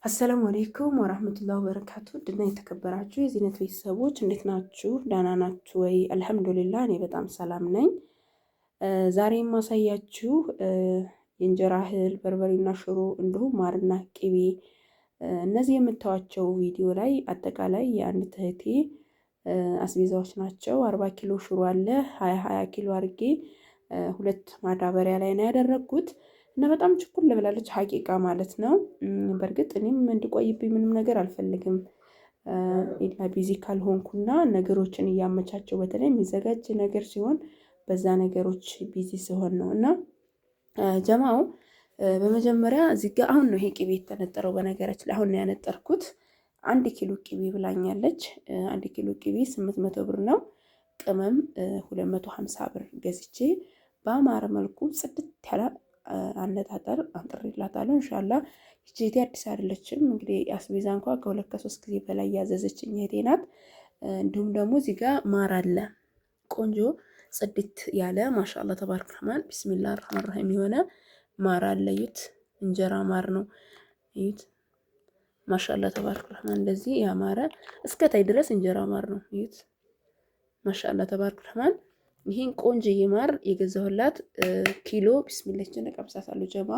አሰላሙ አለይኩም ወራህመቱላሂ ወበረካቱ። ድና የተከበራችሁ የዚህነት ቤተሰቦች እንዴት ናችሁ? ዳና ናችሁ ወይ? አልሐምዱሊላህ እኔ በጣም ሰላም ነኝ። ዛሬ የማሳያችሁ የእንጀራ እህል፣ በርበሬና ሽሮ እንዲሁም ማርና ቅቤ እነዚህ የምታዩቸው ቪዲዮ ላይ አጠቃላይ የአንድ እህቴ አስቤዛዎች ናቸው። 40 ኪሎ ሽሮ አለ 20 ኪሎ አድርጌ ሁለት ማዳበሪያ ላይ ነው ያደረኩት እና በጣም ችኩል ብላለች ሀቂቃ ማለት ነው። በእርግጥ እኔም እንድቆይብኝ ምንም ነገር አልፈልግም ኢላ ቢዚ ካልሆንኩና ነገሮችን እያመቻቸው በተለይ የሚዘጋጅ ነገር ሲሆን በዛ ነገሮች ቢዚ ሲሆን ነው። እና ጀማው በመጀመሪያ እዚህ ጋር አሁን ነው ይሄ ቅቤ የተነጠረው። በነገራችን ላይ አሁን ነው ያነጠርኩት። 1 ኪሎ ቅቤ ብላኛለች። 1 ኪሎ ቅቤ 800 ብር ነው። ቅመም 250 ብር ገዝቼ በአማረ መልኩ ጽድት ያለ አነጣጠር አንጥሬላታለሁ። ኢንሻአላህ እህቴ አዲስ አይደለችም። እንግዲህ አስቤዛ እንኳን ከሁለት ከሶስት ጊዜ በላይ ያዘዘችኝ እህቴ ናት። እንዲሁም ደግሞ እዚህ ጋር ማር አለ ቆንጆ ጽድት ያለ ማሻአላህ ተባረክ ረህማን ቢስሚላህ ረህማን ረሂም የሆነ ማር አለ። እዩት፣ እንጀራ ማር ነው። እዩት ማሻአላህ ተባረክ ረህማን እንደዚህ ያማረ እስከታይ ድረስ እንጀራ ማር ነው። እዩት ማሻአላህ ተባረክ ረህማን። ይሄን ቆንጆ ማር የገዛሁላት ኪሎ ቢስሚላህ ጀነቀምሳሳለሁ ጀማ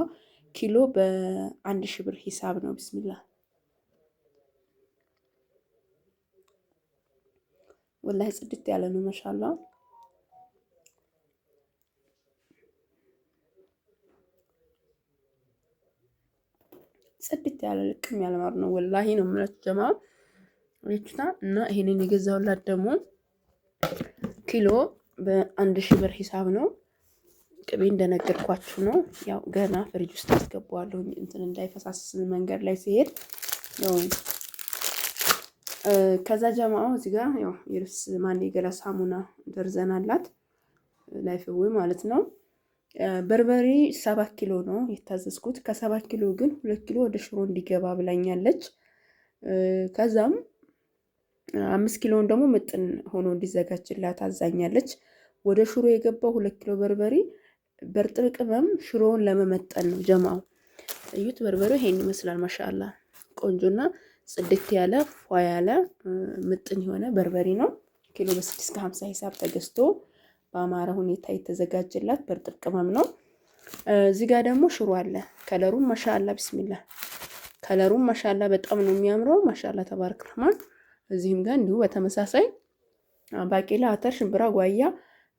ኪሎ በ1000 ብር ሂሳብ ነው። ቢስሚላህ ወላሂ ጽድት ያለ ነው ማሻአላህ። ጽድት ያለ ልቅም ያለ ማር ነው ወላሂ ነው የምላችሁ ጀማ ወይታ። እና ይሄንን የገዛሁላት ደግሞ ኪሎ በ1000 ብር ሂሳብ ነው። ቅቤ እንደነገርኳችሁ ነው። ያው ገና ፍሪጅ ውስጥ አስገባዋለሁ እንትን እንዳይፈሳስ መንገድ ላይ ሲሄድ ነው። ከዛ ጀማው እዚህ ጋር ያው የልብስ ማን የገላ ሳሙና ደርዘናላት ላይፍዌ ማለት ነው። በርበሬ 7 ኪሎ ነው የታዘዝኩት። ከ7 ኪሎ ግን 2 ኪሎ ወደ ሽሮ እንዲገባ ብላኛለች። ከዛም 5 ኪሎን ደግሞ ምጥን ሆኖ እንዲዘጋጅላት አዛኛለች። ወደ ሽሮ የገባው 2 ኪሎ በርበሬ በርጥብ ቅመም ሽሮውን ለመመጠን ነው ጀማው። እዩት በርበሬው ይሄን ይመስላል ማሻአላህ። ቆንጆና ጽድት ያለ ፏ ያለ ምጥን የሆነ በርበሬ ነው። ኪሎ በ650 ሂሳብ ተገዝቶ በአማረ ሁኔታ የተዘጋጀላት በርጥብ ቅመም ነው። እዚህ ጋር ደግሞ ሽሮ አለ። ከለሩም ማሻአላህ ቢስሚላህ ከለሩም ማሻአላህ በጣም ነው የሚያምረው ማሻአላህ ተባረክ ረህማን። እዚህም ጋር እንዲሁ በተመሳሳይ ባቄላ፣ አተር፣ ሽምብራ፣ ጓያ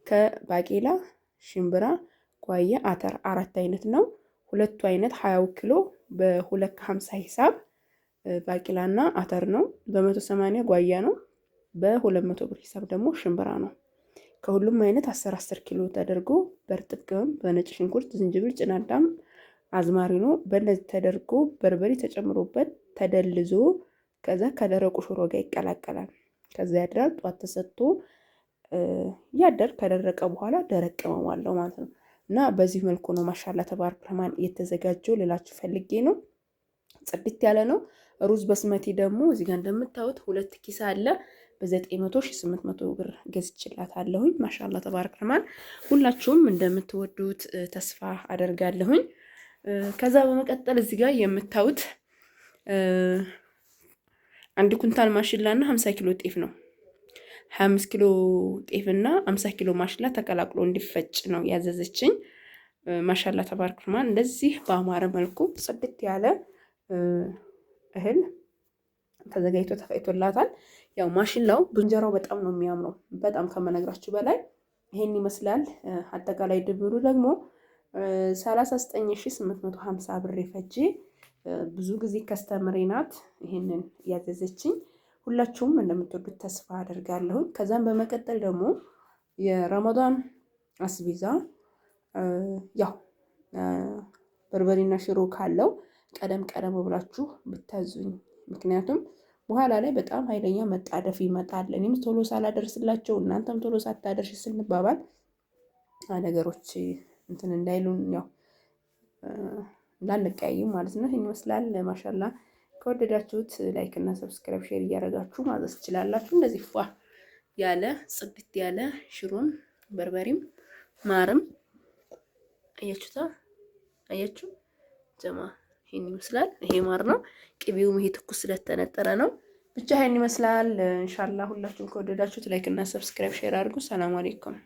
ከባቄላ ሽምብራ ጓያ አተር 4 አይነት ነው። ሁለቱ አይነት 20 ኪሎ በ250 ሂሳብ ባቄላና አተር ነው። በ180 ጓያ ነው። በ200 ብር ሂሳብ ደግሞ ሽምብራ ነው። ከሁሉም አይነት 10 ኪሎ ተደርጎ በርጥብ ቅመም፣ በነጭ ሽንኩርት፣ ዝንጅብል፣ ጭናዳም፣ አዝማሪኖ በእነዚህ ተደርጎ በርበሬ ተጨምሮበት ተደልዞ ከዛ ከደረቁ ሽሮ ጋር ይቀላቀላል። ከዛ ያድራል። ጧት ተሰጥቶ ያደር ከደረቀ በኋላ ደረቅ ቅመም አለው ማለት ነው። እና በዚህ መልኩ ነው ማሻአላህ ተባረክ ረህማን የተዘጋጀው ልላችሁ ፈልጌ ነው። ጽድት ያለ ነው። ሩዝ በስመቲ ደግሞ እዚህ ጋር እንደምታዩት 2 ኪስ አለ። በ900 800 ብር ገዝቼላታለሁኝ። ማሻአላህ ተባረክ ረህማን ሁላችሁም እንደምትወዱት ተስፋ አደርጋለሁኝ። ከዛ በመቀጠል እዚህ ጋር የምታዩት 1 ኩንታል ማሽላና 50 ኪሎ ጤፍ ነው። 25 ኪሎ ጤፍና 50 ኪሎ ማሽላ ተቀላቅሎ እንዲፈጭ ነው ያዘዘችኝ። ማሻአላህ ተባረክ ረህማን እንደዚህ በአማረ መልኩ ጽድት ያለ እህል ተዘጋጅቶ ተፈጭቶላታል። ያው ማሽላው ብንጀራው በጣም ነው የሚያምረው በጣም ከመነግራችሁ በላይ ይሄን ይመስላል። አጠቃላይ ድብሩ ደግሞ 39850 ብር ፈጅ። ብዙ ጊዜ ከስተመሬ ናት ይሄንን ያዘዘችኝ። ሁላችሁም እንደምትወዱት ተስፋ አደርጋለሁ። ከዛም በመቀጠል ደግሞ የረመዳን አስቤዛ ያው በርበሬና ሽሮ ካለው ቀደም ብላችሁ ብታዙኝ፣ ምክንያቱም በኋላ ላይ በጣም ኃይለኛ መጣደፍ ይመጣል። እኔም ቶሎ ሳላደርስላቸው እናንተም ቶሎ ሳታደርሽ ስንባባል ነገሮች እንትን እንዳይሉን ያው እንዳንቀያይም ማለት ነው። ይሄን ይመስላል ማሻአላህ። ከወደዳችሁት ላይክ እና ሰብስክራይብ ሼር እያደረጋችሁ ማዘዝ ትችላላችሁ። እንደዚህ ፏ ያለ ጽድት ያለ ሽሮም በርበሬም ማርም አያችሁታ አያችሁ ጀማ ይሄን ይመስላል። ይሄ ማር ነው። ቅቤውም ይሄ ትኩስ ስለተነጠረ ነው። ብቻ ይሄን ይመስላል። ኢንሻአላህ ሁላችሁም ከወደዳችሁት ላይክ እና ሰብስክራይብ ሼር አድርጉ። ሰላም አለይኩም።